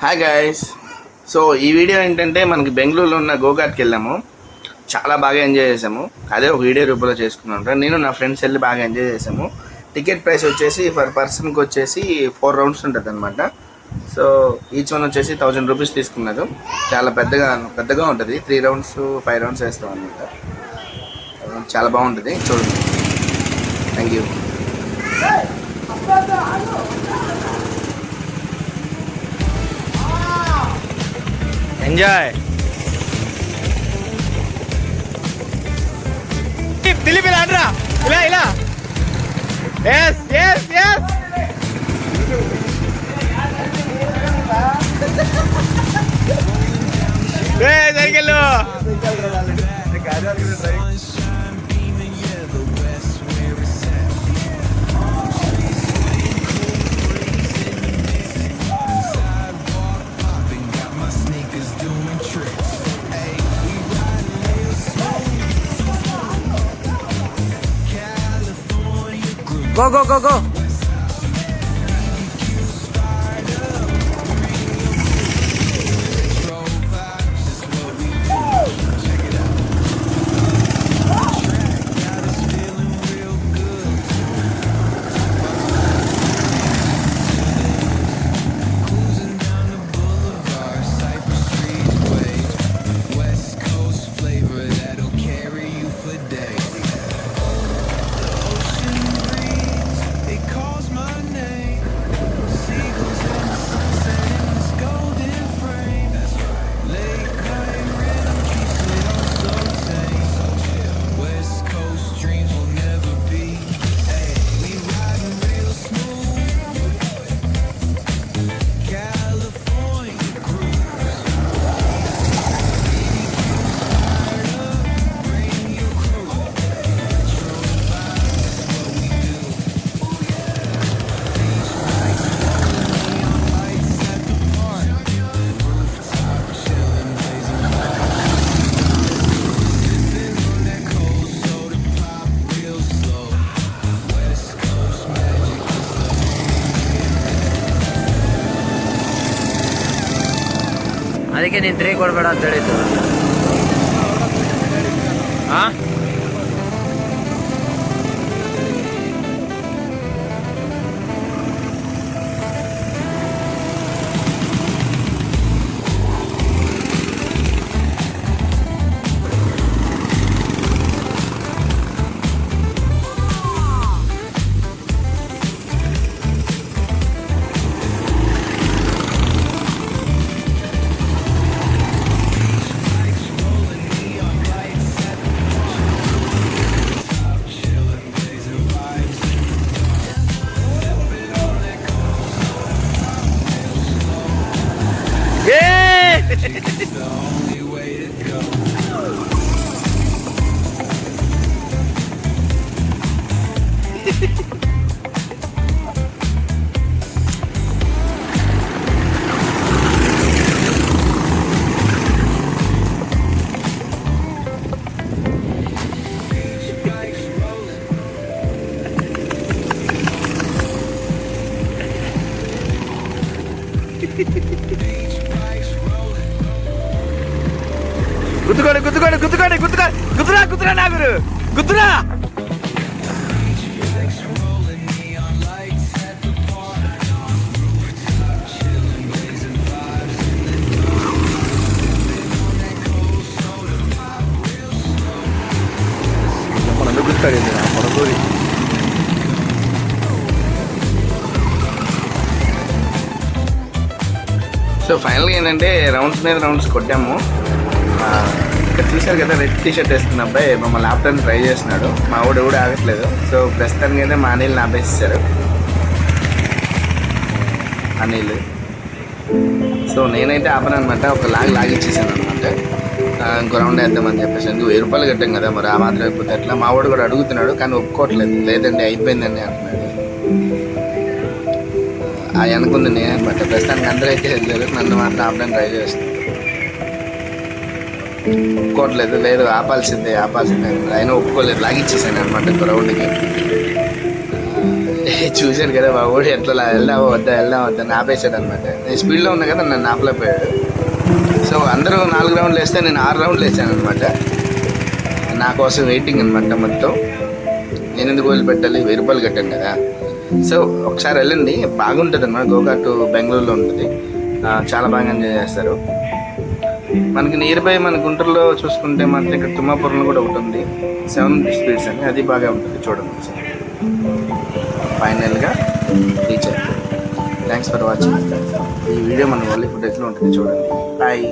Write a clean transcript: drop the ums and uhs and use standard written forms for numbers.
Hi guys. So ఈ video ఏంటంటే మనకి బెంగళూరులో ఉన్న గోకాట్కి వెళ్ళాము. చాలా బాగా ఎంజాయ్ చేసాము. అదే ఒక వీడియో రూపంలో చేసుకున్నాను. నేను నా ఫ్రెండ్స్ వెళ్ళి బాగా ఎంజాయ్ చేసాము. టికెట్ ప్రైస్ వచ్చేసి పర్ పర్సన్కి వచ్చేసి 4 రౌండ్స్ ఉంటుంది అనమాట. సో ఈచ్ వన్ వచ్చేసి 1000 రూపీస్ తీసుకున్నారు. చాలా పెద్దగా ఉంటుంది. 3 రౌండ్స్ 5 రౌండ్స్ వేస్తాం అనమాట. చాలా బాగుంటుంది, చూడండి. Thank you. ఎంజాయ్. దిలీప్ ఇలా అంటరా, ఇలా ఎస్ ఎస్ ఎస్. జరిగెళ్ళు. Go, go, go, go. ಅದಕ್ಕೆ ನೀನು 3 ಕೊಡಬೇಡ ಅಂತ ಹೇಳಿದ್ದು. గుద్దురా నాగురు, గుద్దురా. గుర్తాడు పొడగూరి. సో ఫైనల్గా ఏంటంటే రౌండ్స్ మీద రౌండ్స్ కొట్టాము. ఇక్కడ చూశారు కదా, రెడ్ టీషర్ట్ వేసుకున్న అబ్బాయి మమ్మల్ని ఆపడానికి ట్రై చేస్తున్నాడు. మా ఊడు కూడా ఆగట్లేదు. సో ప్రస్తుతానికి అయితే మా అనిల్ని ఆపేసేసారు. అనిల్. సో నేనైతే ఆపనమాట, ఒక లాగిచ్చేసాను అనమాట. ఇంకో రౌండ్ వేద్దామని చెప్పేసి, 1000 రూపాయలు కట్టాం కదా, మరి ఆ మాత్రం అయిపోతే ఎట్లా. మా వాడు కూడా అడుగుతున్నాడు కానీ ఒప్పుకోవట్లేదు. లేదండి అయిపోయిందండి అంటున్నాడు. అనుకుంది నేను అనమాట. ప్రస్తుతానికి అందరూ అయితే వెళ్ళారు, నన్ను మాత్రం ఆపడానికి ట్రై చేస్తున్నాను. ఒప్పుకోవట్లేదు. లేదు ఆపాల్సిందే ఆయన ఒప్పుకోలేదు. లాగిచ్చేసాను అనమాట ఇంకో రౌండ్కి. చూశాను కదా మా ఊడు ఎట్లా వెళ్దామా వద్దా అని ఆపేశాడు అనమాట. నేను స్పీడ్లో ఉన్నా కదా, నన్ను ఆపలేకపోయాడు. సో అందరూ 4 రౌండ్లు వేస్తే నేను 6 రౌండ్లు వేసాను అనమాట. నా కోసం వెయిటింగ్ అనమాట మొత్తం. నేను ఎందుకు వదిలిపెట్టాలి, 1000 రూపాయలు కట్టాను కదా. సో ఒకసారి వెళ్ళండి, బాగుంటుంది అన్నమాట. గోకాట్ బెంగళూరులో ఉంటుంది, చాలా బాగా ఎంజాయ్ చేస్తారు. మనకి నియర్ బై మన గుంటూరులో చూసుకుంటే మాత్రం ఇక్కడ తుమ్మాపురంలో కూడా ఒకటి ఉంది, 7 స్పీడ్స్ అని, అది బాగా ఉంటుంది చూడండి. ఫైనల్గా రీచ్ అయిపోయింది. Thanks for watching. ఈ వీడియో మన ఓన్లీ ఫుటేజ్లో ఉంటుంది చూడండి. బాయ్.